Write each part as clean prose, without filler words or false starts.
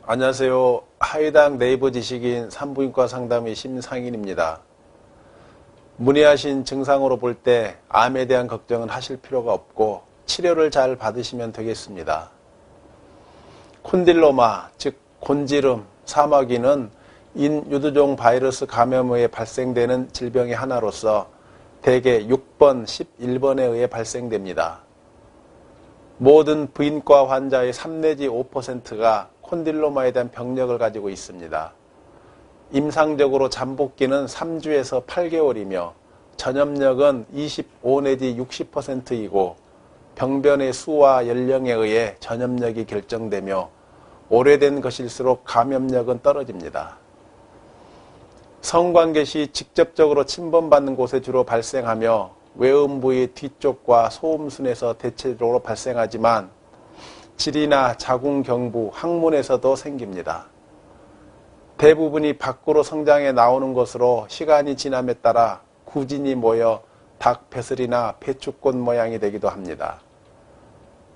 안녕하세요. 하이당 네이버 지식인 산부인과 상담의 심상인입니다. 문의하신 증상으로 볼 때 암에 대한 걱정은 하실 필요가 없고 치료를 잘 받으시면 되겠습니다. 콘딜로마, 즉 곤지름, 사마귀는 인유두종 바이러스 감염에 의해 발생되는 질병의 하나로서 대개 6번, 11번에 의해 발생됩니다. 모든 부인과 환자의 3 내지 5%가 콘딜로마에 대한 병력을 가지고 있습니다. 임상적으로 잠복기는 3주에서 8개월이며 전염력은 25 내지 60%이고 병변의 수와 연령에 의해 전염력이 결정되며 오래된 것일수록 감염력은 떨어집니다. 성관계 시 직접적으로 침범받는 곳에 주로 발생하며 외음 부위 뒤쪽과 소음순에서 대체적으로 발생하지만 질이나 자궁 경부, 항문에서도 생깁니다. 대부분이 밖으로 성장해 나오는 것으로 시간이 지남에 따라 구진이 모여 닭벼슬이나 배추꽃 모양이 되기도 합니다.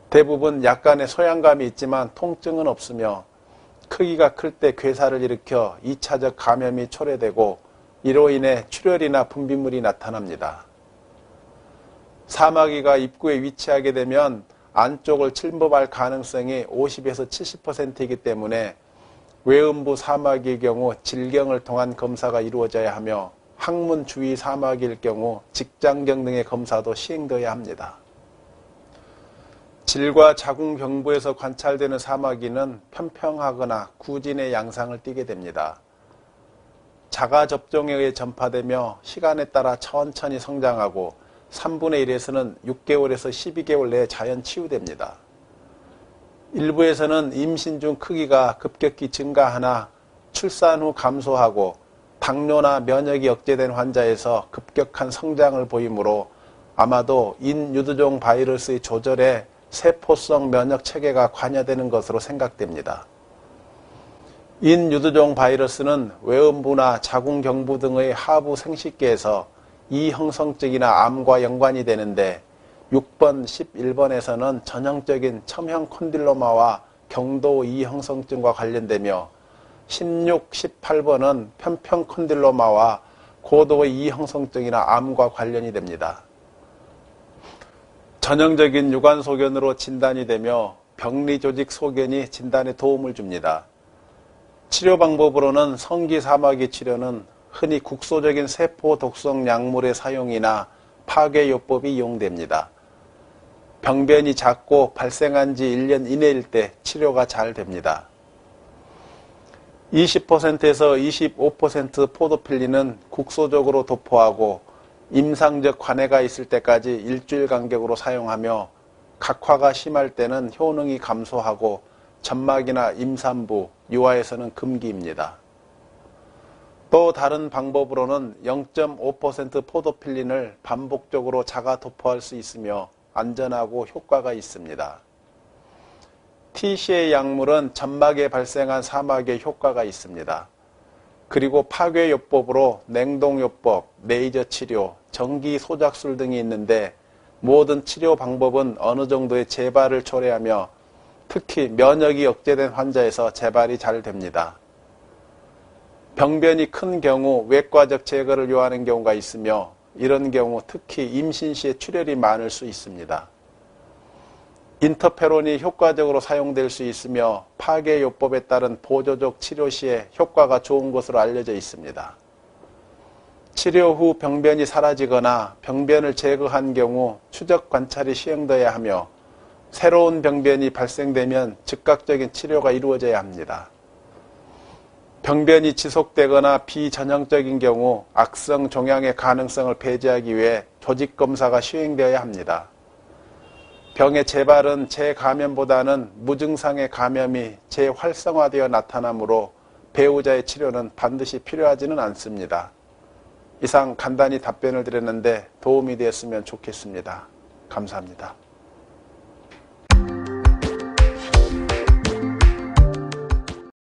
대부분 약간의 소양감이 있지만 통증은 없으며 크기가 클 때 괴사를 일으켜 2차적 감염이 초래되고 이로 인해 출혈이나 분비물이 나타납니다. 사마귀가 입구에 위치하게 되면 안쪽을 침범할 가능성이 50에서 70%이기 때문에 외음부 사마귀의 경우 질경을 통한 검사가 이루어져야 하며 항문 주위 사마귀일 경우 직장경 등의 검사도 시행되어야 합니다. 질과 자궁 경부에서 관찰되는 사마귀는 편평하거나 구진의 양상을 띠게 됩니다. 자가 접종에 의해 전파되며 시간에 따라 천천히 성장하고 3분의 1에서는 6개월에서 12개월 내에 자연 치유됩니다. 일부에서는 임신 중 크기가 급격히 증가하나 출산 후 감소하고 당뇨나 면역이 억제된 환자에서 급격한 성장을 보이므로 아마도 인유두종 바이러스의 조절에 세포성 면역 체계가 관여되는 것으로 생각됩니다. 인유두종 바이러스는 외음부나 자궁 경부 등의 하부 생식계에서 이형성증이나 암과 연관이 되는데 6번, 11번에서는 전형적인 첨형 콘딜로마와 경도 이형성증과 관련되며 16, 18번은 편평 콘딜로마와 고도의 이형성증이나 암과 관련이 됩니다. 전형적인 유관 소견으로 진단이 되며 병리 조직 소견이 진단에 도움을 줍니다. 치료 방법으로는 성기사마귀 치료는 흔히 국소적인 세포 독성 약물의 사용이나 파괴요법이 이용됩니다. 병변이 작고 발생한 지 1년 이내일 때 치료가 잘 됩니다. 20%에서 25% 포도필린은 국소적으로 도포하고 임상적 관해가 있을 때까지 일주일 간격으로 사용하며 각화가 심할 때는 효능이 감소하고 점막이나 임산부, 유아에서는 금기입니다. 또 다른 방법으로는 0.5% 포도필린을 반복적으로 자가 도포할 수 있으며 안전하고 효과가 있습니다. TCA 약물은 점막에 발생한 사막에 효과가 있습니다. 그리고 파괴요법으로 냉동요법, 레이저 치료, 전기 소작술 등이 있는데 모든 치료 방법은 어느 정도의 재발을 초래하며 특히 면역이 억제된 환자에서 재발이 잘 됩니다. 병변이 큰 경우 외과적 제거를 요하는 경우가 있으며 이런 경우 특히 임신 시에 출혈이 많을 수 있습니다. 인터페론이 효과적으로 사용될 수 있으며 파괴요법에 따른 보조적 치료 시에 효과가 좋은 것으로 알려져 있습니다. 치료 후 병변이 사라지거나 병변을 제거한 경우 추적 관찰이 시행되어야 하며 새로운 병변이 발생되면 즉각적인 치료가 이루어져야 합니다. 병변이 지속되거나 비전형적인 경우 악성 종양의 가능성을 배제하기 위해 조직검사가 시행되어야 합니다. 병의 재발은 재감염보다는 무증상의 감염이 재활성화되어 나타나므로 배우자의 치료는 반드시 필요하지는 않습니다. 이상 간단히 답변을 드렸는데 도움이 되었으면 좋겠습니다. 감사합니다.